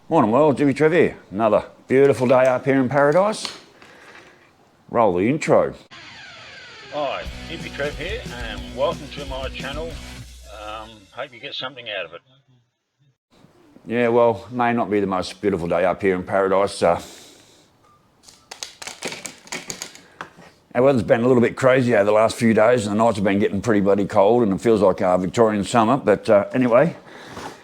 Morning world, Hippy Trev here. Another beautiful day up here in paradise. Roll the intro. Hi, Hippy Trev here, and welcome to my channel. Hope you get something out of it. Yeah, well, may not be the most beautiful day up here in paradise. Our weather's been a little bit crazy over the last few days, and the nights have been getting pretty bloody cold, and it feels like Victorian summer. But anyway,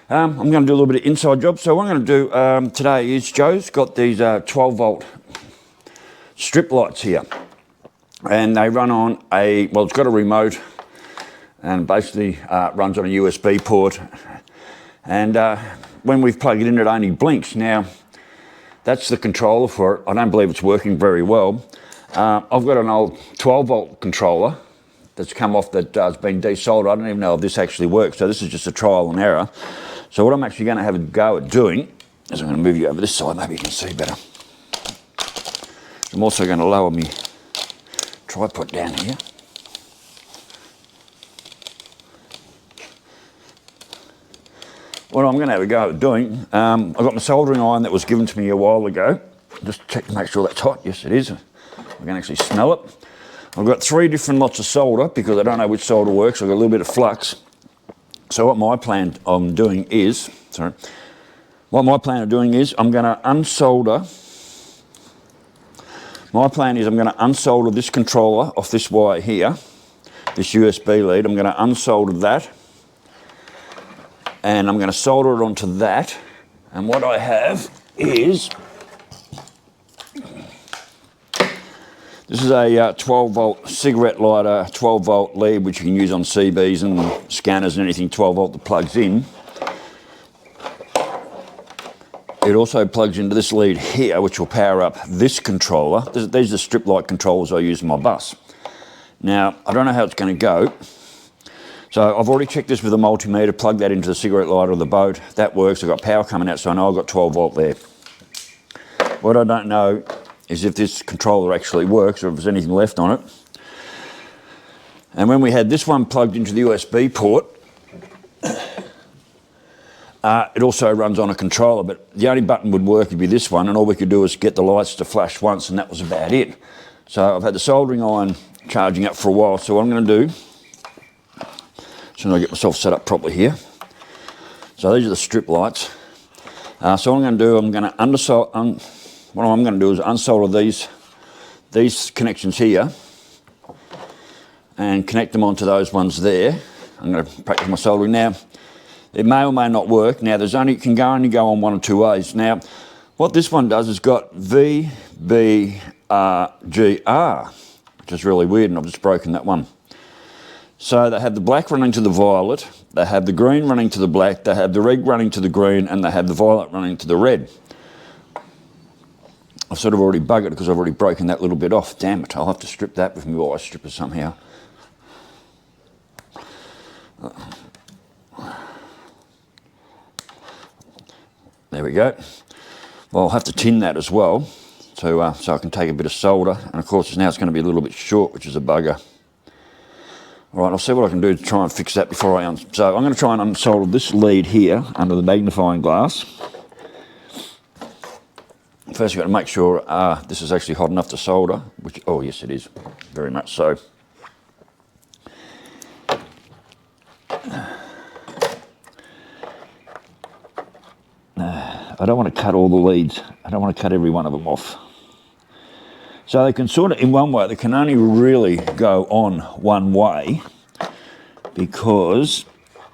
I'm going to do a little bit of inside job. So what I'm going to do today is Joe's got these 12 volt strip lights here, and they run on it's got a remote, and basically runs on a USB port. And when we've plugged it in, it only blinks. Now, that's the controller for it. I don't believe it's working very well. I've got an old 12 volt controller that's come off that has been desoldered. I don't even know if this actually works. So this is just a trial and error. So what I'm actually going to have a go at doing is I'm going to move you over this side, maybe you can see better. I'm also going to lower my tripod down here. What I'm going to have a go at doing, I've got my soldering iron that was given to me a while ago. Just check to make sure that's hot. Yes, it is. I can actually smell it. I've got 3 different lots of solder because I don't know which solder works. I've got a little bit of flux. So what my plan I'm doing is, I'm going to unsolder. My plan is I'm going to unsolder this controller off this wire here, this USB lead. I'm going to unsolder that, and I'm going to solder it onto that. And what I have is, this is a 12 volt cigarette lighter, 12 volt lead, which you can use on CBs and scanners and anything 12 volt that plugs in. It also plugs into this lead here, which will power up this controller. These are the strip light controllers I use in my bus. Now, I don't know how it's going to go. So I've already checked this with a multimeter, plugged that into the cigarette lighter of the boat. That works. I've got power coming out, so I know I've got 12 volt there. What I don't know is if this controller actually works or if there's anything left on it. And when we had this one plugged into the USB port, it also runs on a controller, but the only button would work would be this one, and all we could do is get the lights to flash once, and that was about it. So I've had the soldering iron charging up for a while, so what I'm going to do, as soon as I get myself set up properly here, so these are the strip lights. So what I'm going to do, what I'm going to do is unsolder these connections here and connect them onto those ones there. I'm going to practice my soldering now. It may or may not work. Now, it can only go on 1 or 2 ways. Now, what this one does is got VBRGR, which is really weird, and I've just broken that one. So they have the black running to the violet, they have the green running to the black, they have the red running to the green, and they have the violet running to the red. I've sort of already buggered it because I've already broken that little bit off. Damn it, I'll have to strip that with my wire stripper somehow. There we go. Well, I'll have to tin that as well, so I can take a bit of solder. And of course, now it's going to be a little bit short, which is a bugger. All right, I'll see what I can do to try and fix that before so I'm going to try and unsolder this lead here under the magnifying glass. First, you've got to make sure this is actually hot enough to solder, which, oh yes it is, very much so. I don't want to cut all the leads. I don't want to cut every one of them off. So they can sort of, in one way, they can only really go on one way because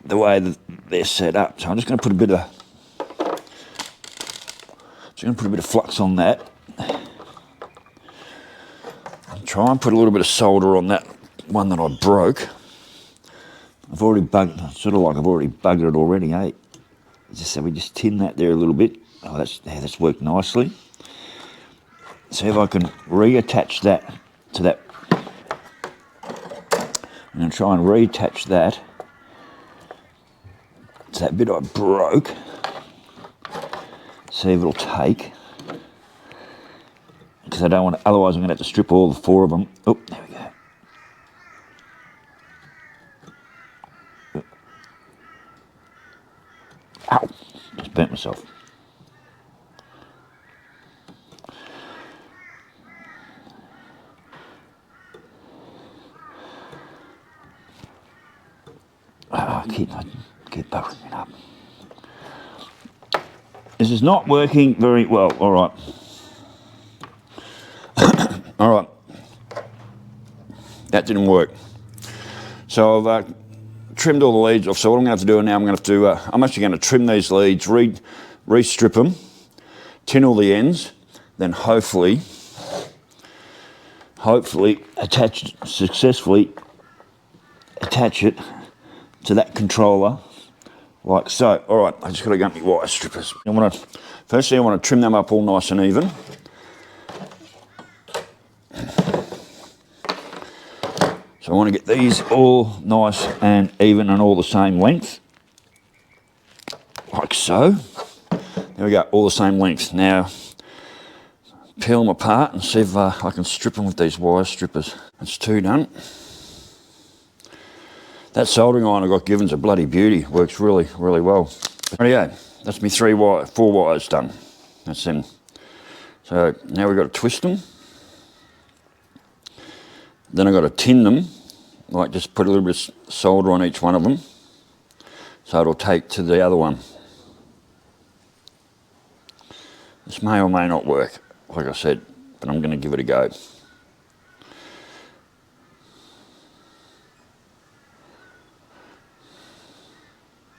the way that they're set up. So I'm just going to put a bit of flux on that. And try and put a little bit of solder on that one that I broke. I've already bugged it already, eh? So we just tin that there a little bit. Oh, that's worked nicely. See if I can reattach that to that. I'm going to try and reattach that to that bit I broke. See if it'll take. Because I don't want to, otherwise I'm going to have to strip all the 4 of them. Oh, there we go. Ow! Just burnt myself. keep buffering it up. This is not working very well. All right. All right. That didn't work. So I've trimmed all the leads off. So what I'm going to have to do now, I'm actually going to trim these leads, re-strip them, tin all the ends, then hopefully successfully attach it to that controller like so. All right, I just got to go get my wire strippers. Firstly, I want to trim them up all nice and even. So I want to get these all nice and even and all the same length, like so. There we go, all the same length. Now, peel them apart and see if I can strip them with these wire strippers. That's two done. That soldering iron I got given's a bloody beauty. Works really, really well. Rightio, that's me 4 wires done. That's them. So now we've got to twist them. Then I've got to tin them, like just put a little bit of solder on each one of them, so it'll take to the other one. This may or may not work, like I said, but I'm going to give it a go.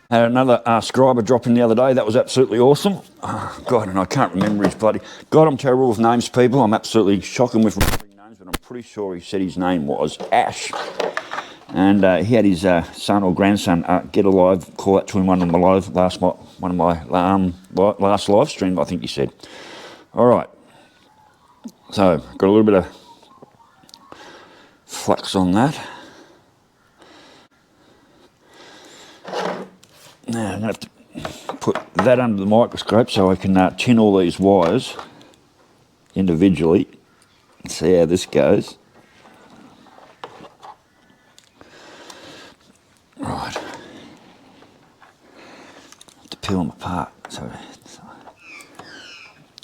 Had another scriber drop in the other day. That was absolutely awesome. Oh, God, and I can't remember his bloody... God, I'm terrible with names, people. I'm absolutely shocking with remembering names, but I'm pretty sure he said his name was Ash. And he had his son or grandson get a live, call that to him one of my last live stream, I think he said. All right. So, got a little bit of flux on that. Now I'm going to have to put that under the microscope so I can tin all these wires individually and see how this goes. Right. Have to peel them apart. So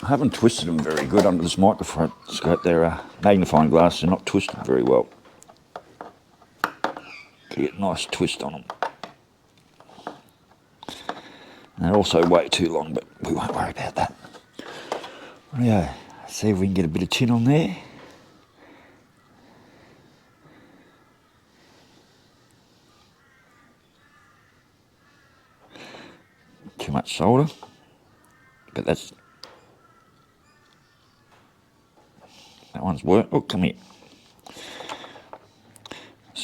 I haven't twisted them very good under this microscope. They're magnifying glasses, they're not twisted very well. To get a nice twist on them. They're also way too long, but we won't worry about that. Yeah, see if we can get a bit of tin on there. Too much solder, but that one's worked. Oh, come here.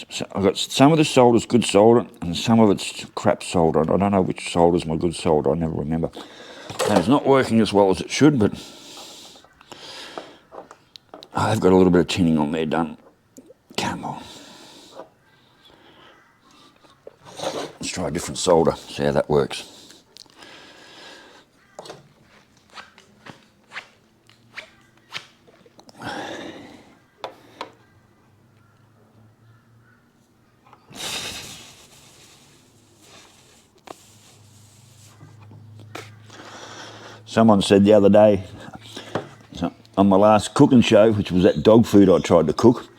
So I've got some of the solder's good solder and some of it's crap solder. I don't know which solder's my good solder, I never remember. And it's not working as well as it should, but I've got a little bit of tinning on there done. Come on. Let's try a different solder, see how that works. Someone said the other day, on my last cooking show, which was that dog food I tried to cook,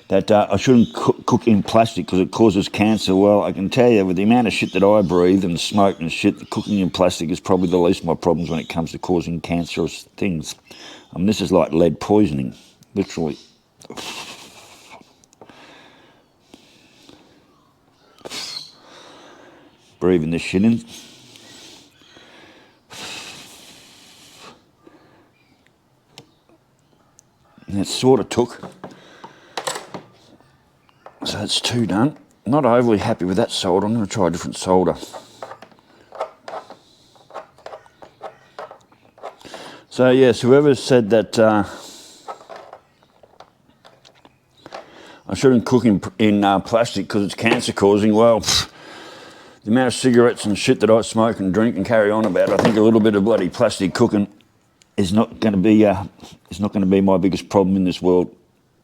that I shouldn't cook in plastic because it causes cancer. Well, I can tell you, with the amount of shit that I breathe and smoke and shit, cooking in plastic is probably the least of my problems when it comes to causing cancerous things. I mean, this is like lead poisoning, literally. Breathing this shit in. And it sort of took. So that's two done. Not overly happy with that solder. I'm going to try a different solder. So yes, whoever said that I shouldn't cook in plastic because it's cancer causing, well, the amount of cigarettes and shit that I smoke and drink and carry on about, I think a little bit of bloody plastic cooking is not going to be my biggest problem in this world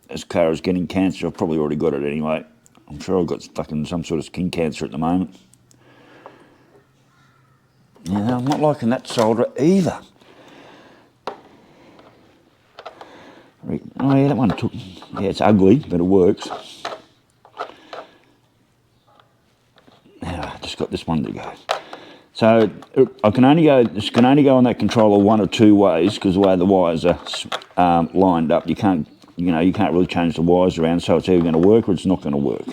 as far as getting cancer. I've probably already got it anyway. I'm sure I've got fucking some sort of skin cancer at the moment. Yeah, I'm not liking that solder either. Oh yeah, that one took... Yeah, it's ugly, but it works. Now, I just got this one to go. So this can only go on that controller one of two ways because the way the wires are lined up, you can't really change the wires around, so it's either going to work or it's not going to work.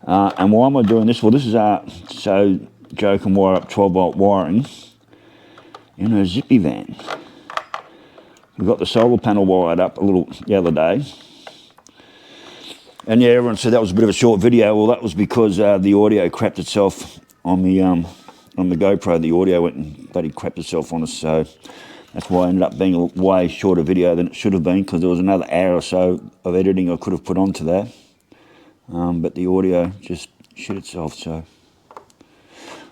And why am I doing this? Well, this is so Joe can wire up 12-volt wiring in a zippy van. We got the solar panel wired up a little the other day. And yeah, everyone said that was a bit of a short video. Well, that was because the audio crapped itself on the GoPro. The audio went and bloody crapped itself on us, so that's why it ended up being a way shorter video than it should have been, because there was another hour or so of editing I could have put onto that. But the audio just shit itself, so...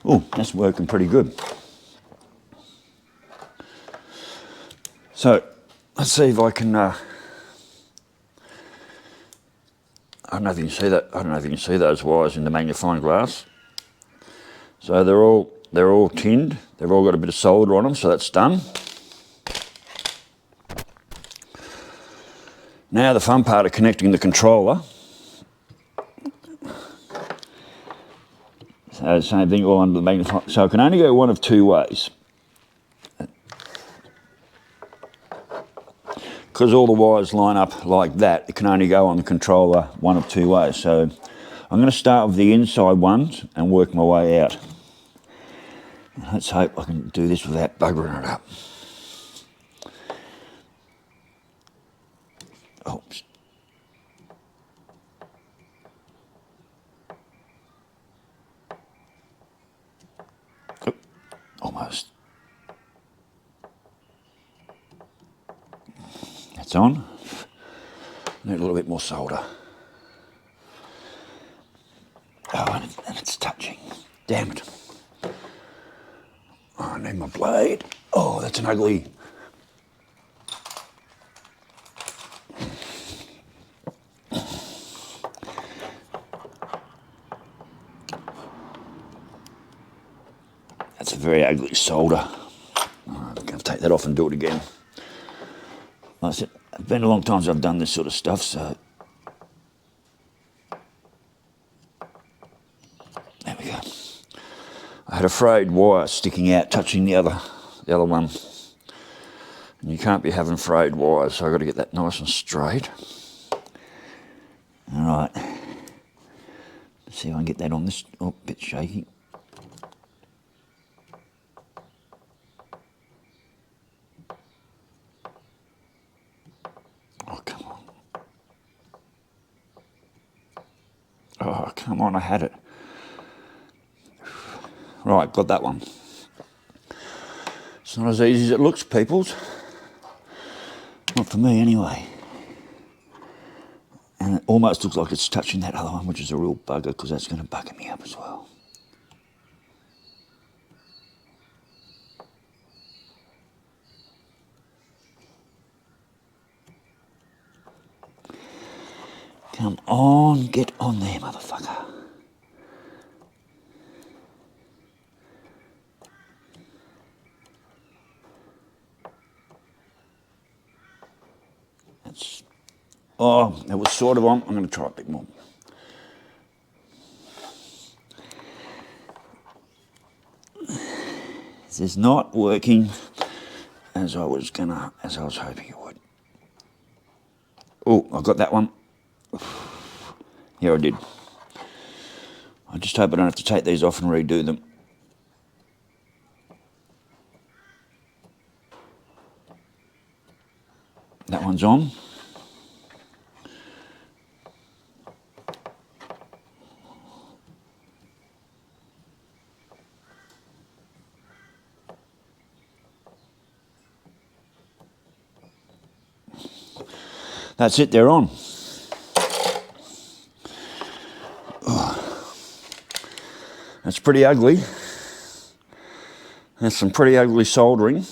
Oh, that's working pretty good. So, let's see if I can... I don't know if you can see that. I don't know if you can see those wires in the magnifying glass. So they're all tinned. They've all got a bit of solder on them, so that's done. Now the fun part of connecting the controller. So same thing all under the magnifying. So it can only go one of two ways. Because all the wires line up like that, it can only go on the controller one of two ways. So I'm going to start with the inside ones and work my way out. Let's hope I can do this without buggering it up. Oops. Oh, almost. That's on. Need a little bit more solder. Oh, and it's touching. Damn it. Oh, I need my blade. Oh, that's an ugly... That's a very ugly solder. I'm going to take that off and do it again. Like I said, it's been a long time since I've done this sort of stuff, so... There we go. I had a frayed wire sticking out, touching the other one. And you can't be having frayed wires, so I've got to get that nice and straight. All right. Let's see if I can get that on this. Oh, a bit shaky. Oh, come on. Oh, come on, I had it. Right, got that one. It's not as easy as it looks, peoples. Not for me, anyway. And it almost looks like it's touching that other one, which is a real bugger, because that's going to bugger me up as well. Come on, get on there, motherfucker. That's... Oh, it was sort of on. I'm going to try a bit more. This is not working as I was hoping it would. Oh, I got that one. Yeah, I did. I just hope I don't have to take these off and redo them. That one's on. That's it, they're on. That's pretty ugly. That's some pretty ugly soldering.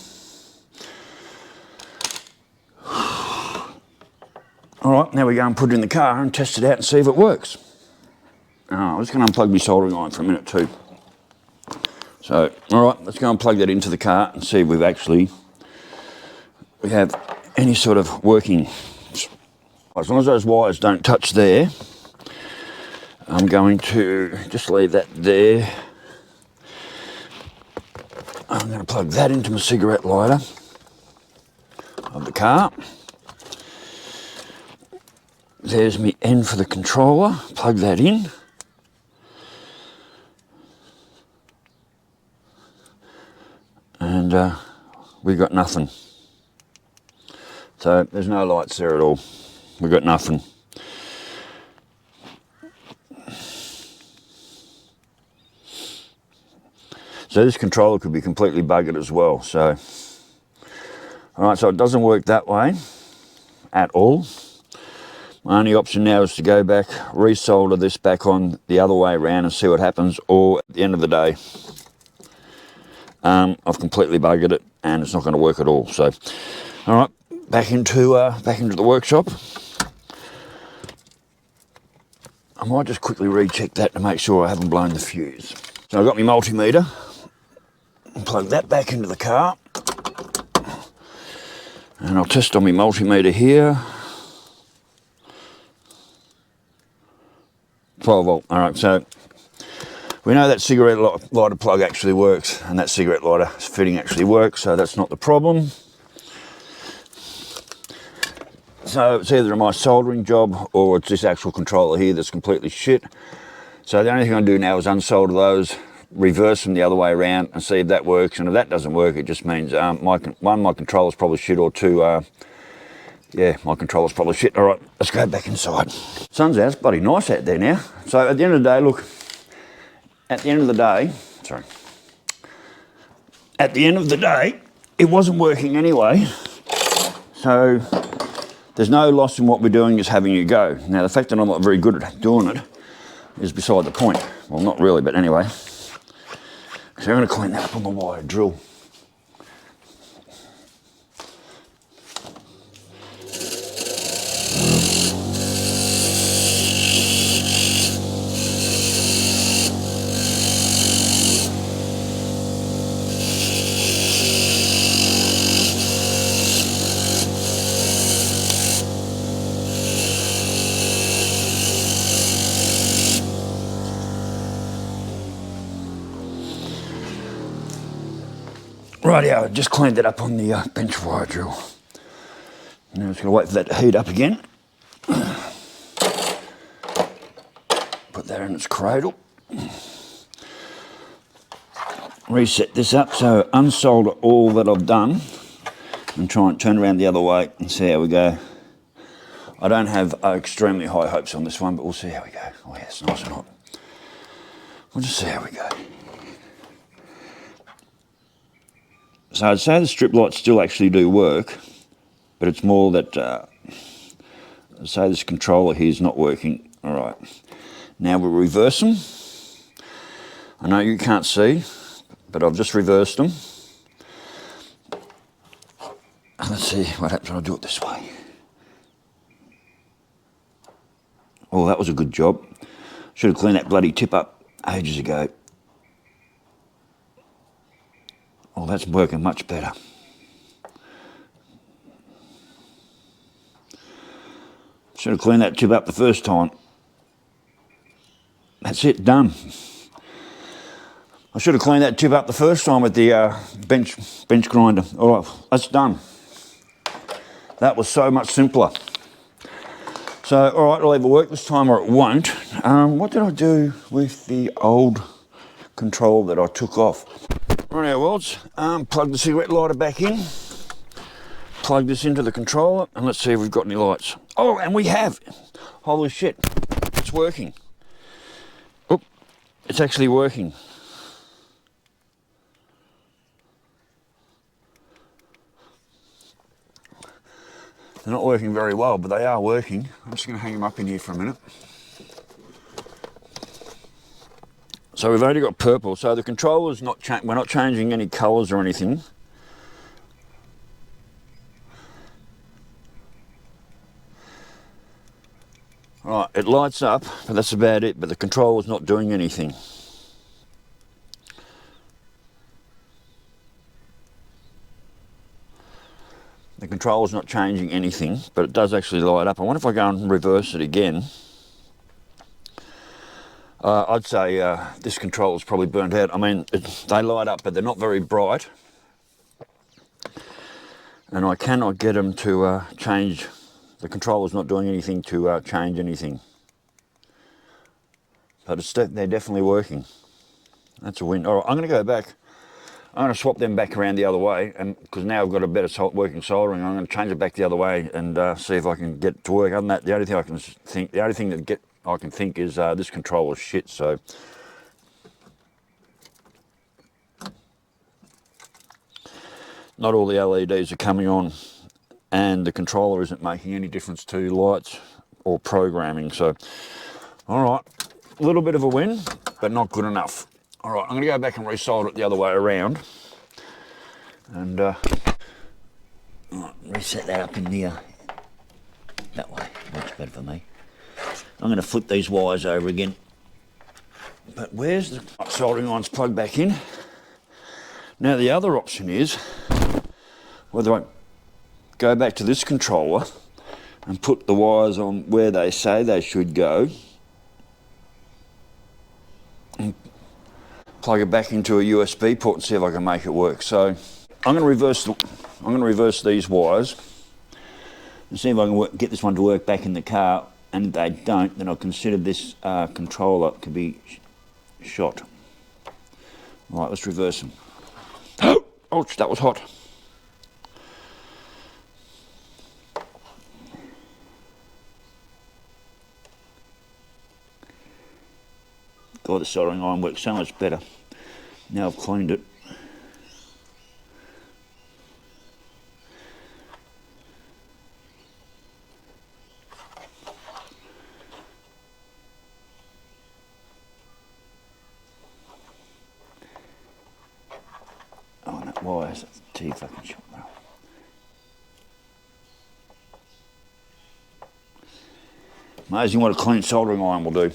All right, now we go and put it in the car and test it out and see if it works. I'm just going to unplug my soldering iron for a minute too. So, all right, let's go and plug that into the car and see if we have any sort of working. As long as those wires don't touch there, I'm going to just leave that there. I'm going to plug that into my cigarette lighter of the car. There's my end for the controller, plug that in. And we've got nothing. So there's no lights there at all. We've got nothing. So this controller could be completely buggered as well. So, all right, so it doesn't work that way at all. My only option now is to go back, resolder this back on the other way around and see what happens, or at the end of the day, I've completely buggered it and it's not going to work at all. So, all right, back into the workshop. I might just quickly recheck that to make sure I haven't blown the fuse. So I've got my multimeter, plug that back into the car, and I'll test on my multimeter here. 12 volt, all right, so we know that cigarette lighter plug actually works, and that cigarette lighter fitting actually works, so that's not the problem. So it's either my soldering job or it's this actual controller here that's completely shit. So the only thing I do now is unsolder those, reverse them the other way around and see if that works. And if that doesn't work, it just means my controller's probably shit, or two, yeah, my controller's probably shit. All right, let's go back inside. Sun's out, it's bloody nice out there now. So at the end of the day, look, at the end of the day, sorry. At the end of the day, it wasn't working anyway. So there's no loss in what we're doing, just having a go. Now, the fact that I'm not very good at doing it is beside the point. Well, not really, but anyway. So I'm going to clean that up on the wire drill. Rightio, I just cleaned it up on the bench wire drill. Now I'm just going to wait for that to heat up again. Put that in its cradle. Reset this up, so unsolder all that I've done and try and turn around the other way and see how we go. I don't have extremely high hopes on this one, but we'll see how we go. Oh yeah, it's nice and hot. We'll just see how we go. So I'd say the strip lights still actually do work, but it's more that, I'd say this controller here is not working. All right, now we'll reverse them. I know you can't see, but I've just reversed them. And let's see what happens when I do it this way. Oh, that was a good job. Should have cleaned that bloody tip up ages ago. Oh, that's working much better. Should have cleaned that tip up the first time. That's it, done. I should have cleaned that tip up the first time with the bench grinder. All right, that's done. That was so much simpler. So, all right, it'll either work this time or it won't. What did I do with the old control that I took off? Right, our worlds, plug the cigarette lighter back in, plug this into the controller, and let's see if we've got any lights. Oh, and we have. Holy shit, it's working. Oh, it's actually working. They're not working very well, but they are working. I'm just going to hang them up in here for a minute. So we've only got purple, so the controller's not we're not changing any colours or anything. Right, it lights up, but that's about it, but the controller's not doing anything. The controller's not changing anything, but it does actually light up. I wonder if I go and reverse it again. I'd say this controller's probably burnt out. I mean, they light up, but they're not very bright. And I cannot get them to change. The controller's not doing anything to change anything. But they're definitely working. That's a win. All right, I'm going to go back. I'm going to swap them back around the other way, and because now I've got a better working soldering, I'm going to change it back the other way and see if I can get it to work. Other than that, the only thing I can think is this controller's shit. So not all the LEDs are coming on, and the controller isn't making any difference to lights or programming. So, all right, a little bit of a win, but not good enough. All right, I'm going to go back and resolder it the other way around, and reset that up in there. That way, works better for me. I'm going to flip these wires over again. But where's the soldering iron's plugged back in? Now the other option is whether I go back to this controller and put the wires on where they say they should go and plug it back into a USB port and see if I can make it work. So I'm going to reverse these wires and see if I can get this one to work back in the car, and if they don't, then I'll consider this controller to be shot. All right, let's reverse them. Oh, ouch, that was hot. God, the soldering iron works so much better now I've cleaned it. Oh, that wire's too fucking short now. Amazing what a clean soldering iron will do.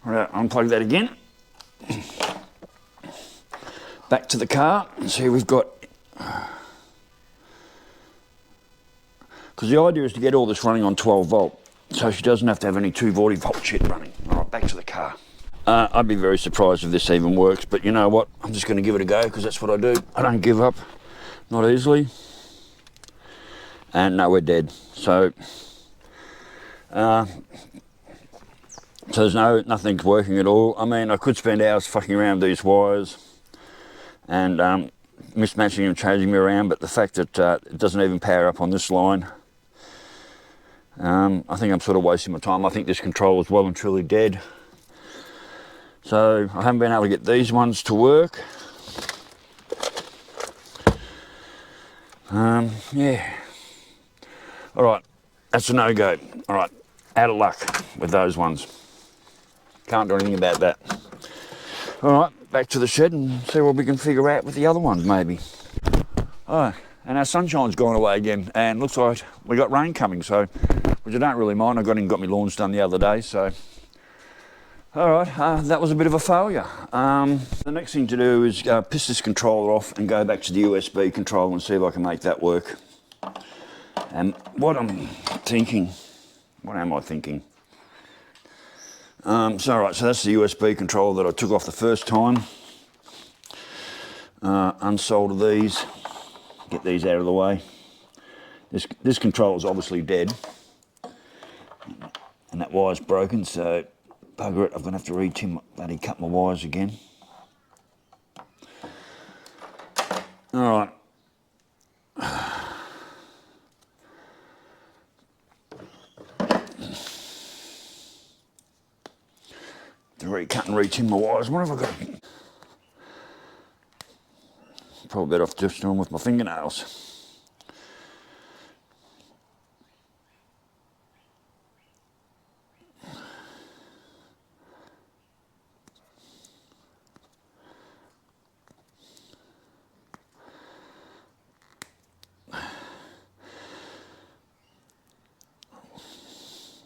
Right, unplug that again. Back to the car and see we've got. Because the idea is to get all this running on 12 volt, so she doesn't have to have any 240 volt shit running. All right, back to the car. I'd be very surprised if this even works, but you know what? I'm just going to give it a go because that's what I do. I don't give up, not easily. And no, we're dead. So there's nothing's working at all. I mean, I could spend hours fucking around these wires and mismatching and changing me around, but the fact that it doesn't even power up on this line, I think I'm sort of wasting my time. I think this controller's well and truly dead. So I haven't been able to get these ones to work. Yeah. All right, that's a no-go. All right, out of luck with those ones. Can't do anything about that. All right, back to the shed and see what we can figure out with the other ones, maybe. Oh, and our sunshine's gone away again, and looks like we got rain coming, so, which I don't really mind. I got my lawns done the other day, so. All right, that was a bit of a failure. The next thing to do is piss this controller off and go back to the USB controller and see if I can make that work. And what am I thinking? So that's the USB controller that I took off the first time. Unsolder these, get these out of the way. This controller is obviously dead, and that wire's broken, so bugger it, I'm going to have to bloody cut my wires again. All right. To recut and retin my wires. What have I got? Probably better off just doing with my fingernails.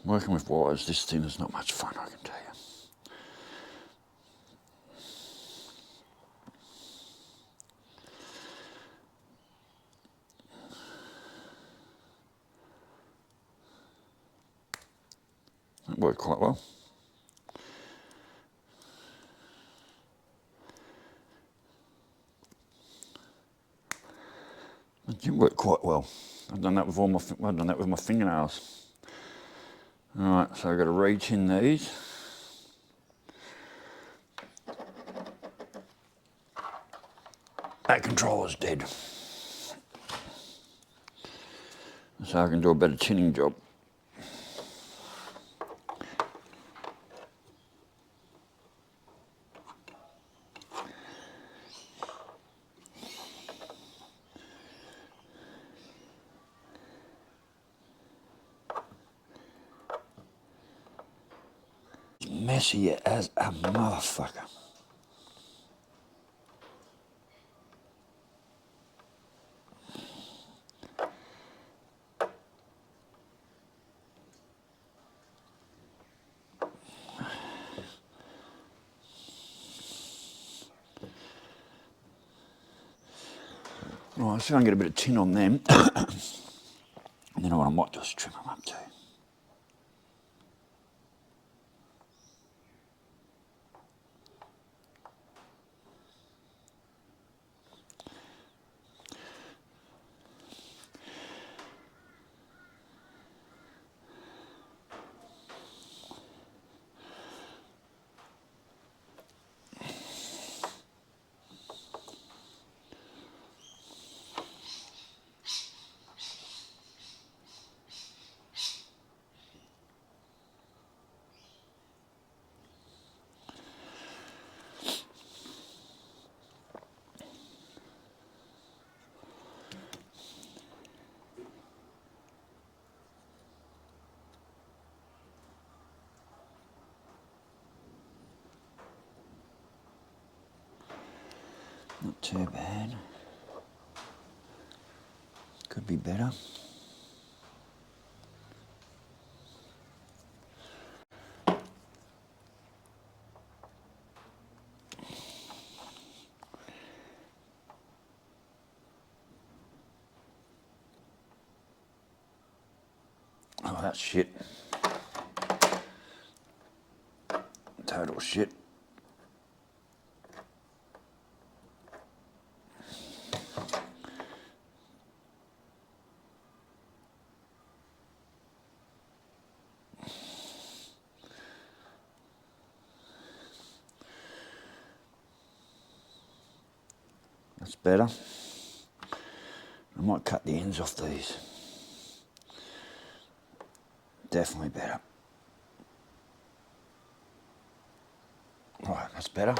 Working with wires, this thing is not much fun, I can tell you. That worked quite well. It did work quite well. I've done that with I've done that with my fingernails. All right, so I've got to re-tin these. That controller's dead. So I can do a better tinning job. Messy as a motherfucker. Right, so I can get a bit of tin on them. And then what I might do is trim them up too. Not too bad. Could be better. Oh, that's shit. Total shit. That's better. I might cut the ends off these. Definitely better. Right, that's better.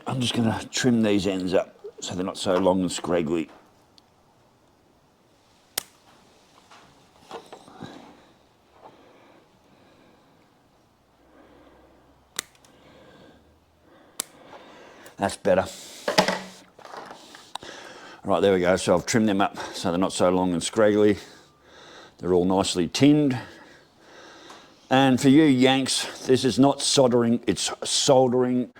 I'm just going to trim these ends up so they're not so long and scraggly. That's better. Right, there we go. So I've trimmed them up so they're not so long and scraggly. They're all nicely tinned. And for you Yanks, this is not soldering, it's soldering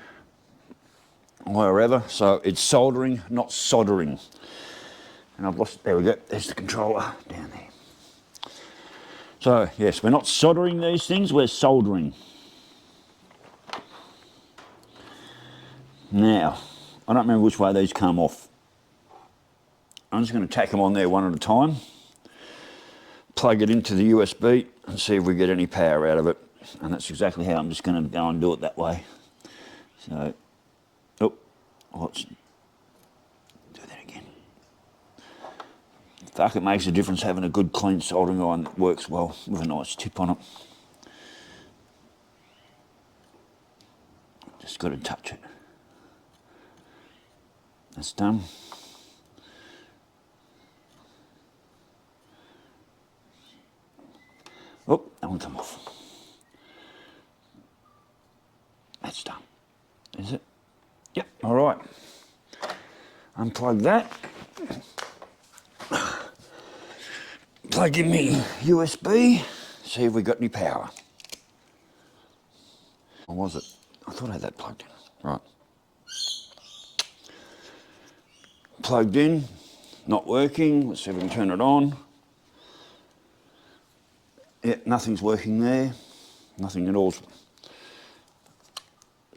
wherever. So it's soldering, not soldering. And I've lost, there we go, there's the controller down there. So yes, we're not soldering these things, we're soldering. Now, I don't remember which way these come off. I'm just going to tack them on there one at a time. Plug it into the USB and see if we get any power out of it. And that's exactly how I'm just going to go and do it that way. So, oh, let's do that again. Fuck, it makes a difference having a good clean soldering iron that works well with a nice tip on it. Just got to touch it. That's done. Oh, that one come off. That's done. Is it? Yep, all right. Unplug that. Plug in me USB, see if we got any power. Or was it? I thought I had that plugged in. Right. Plugged in, not working. Let's see if we can turn it on. Yeah, nothing's working there. Nothing at all.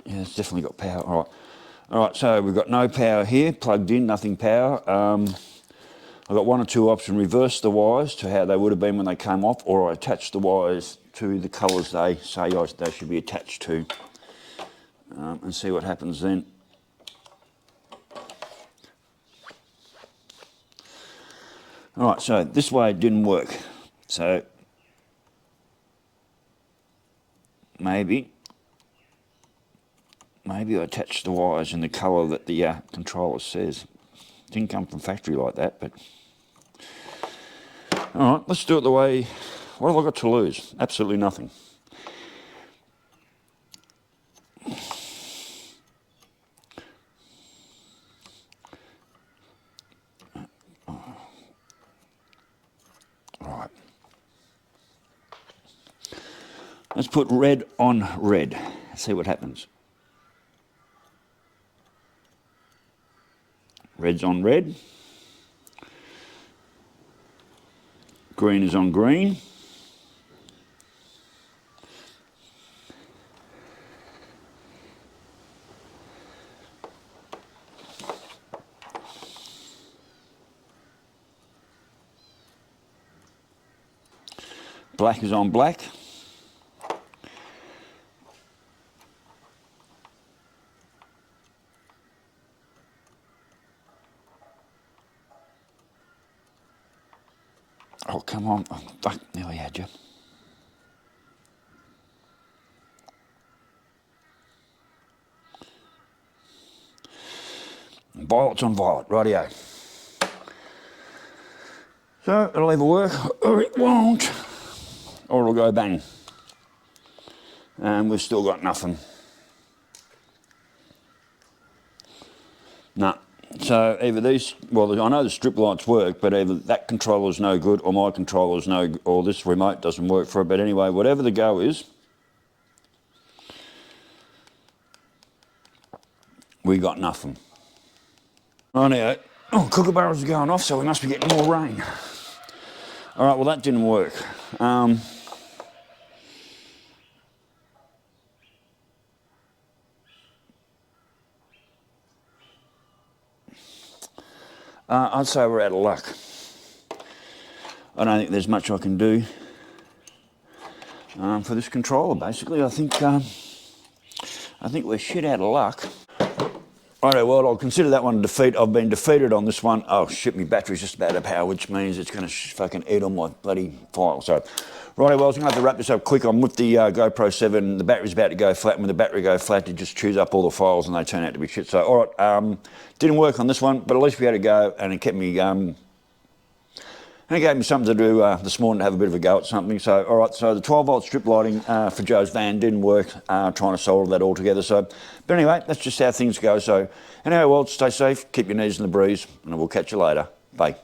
Yeah, it's definitely got power. All right. All right, so we've got no power here, plugged in, nothing power. I've got one or two options: reverse the wires to how they would have been when they came off, or I attach the wires to the colours they say they should be attached to, and see what happens then. Alright, so this way it didn't work. So maybe I attached the wires in the colour that the controller says. Didn't come from factory like that, but alright, let's do it the way. What have I got to lose? Absolutely nothing. Alright. Let's put red on red. See what happens. Red's on red. Green is on green. Black is on black. Oh, come on. Oh, fuck. There we had you. Violet's on violet. Rightio. So it'll either work or it won't. Or it'll go bang. And we've still got nothing. Nah. So either these, well, I know the strip lights work, but either that controller's no good or my controller's no good, or this remote doesn't work for it. But anyway, whatever the go is, we got nothing. Rightio. Oh, kookaburras are going off, so we must be getting more rain. All right, well, that didn't work. I'd say we're out of luck. I don't think there's much I can do for this controller, basically. I think we're shit out of luck. Alright, well, I'll consider that one a defeat. I've been defeated on this one. Oh shit, my battery's just about to power, which means it's going to fucking eat on my bloody file. So, righto, well, I was going to have to wrap this up quick. I'm with the GoPro 7. The battery's about to go flat. When the battery goes flat, it just chews up all the files and they turn out to be shit. So, alright, didn't work on this one, but at least we had a go and it kept me, and it gave me something to do this morning to have a bit of a go at something. So, all right, so the 12-volt strip lighting for Joe's van didn't work, trying to solder that all together. So, but anyway, that's just how things go. So, anyway, well, stay safe, keep your knees in the breeze, and we'll catch you later. Bye.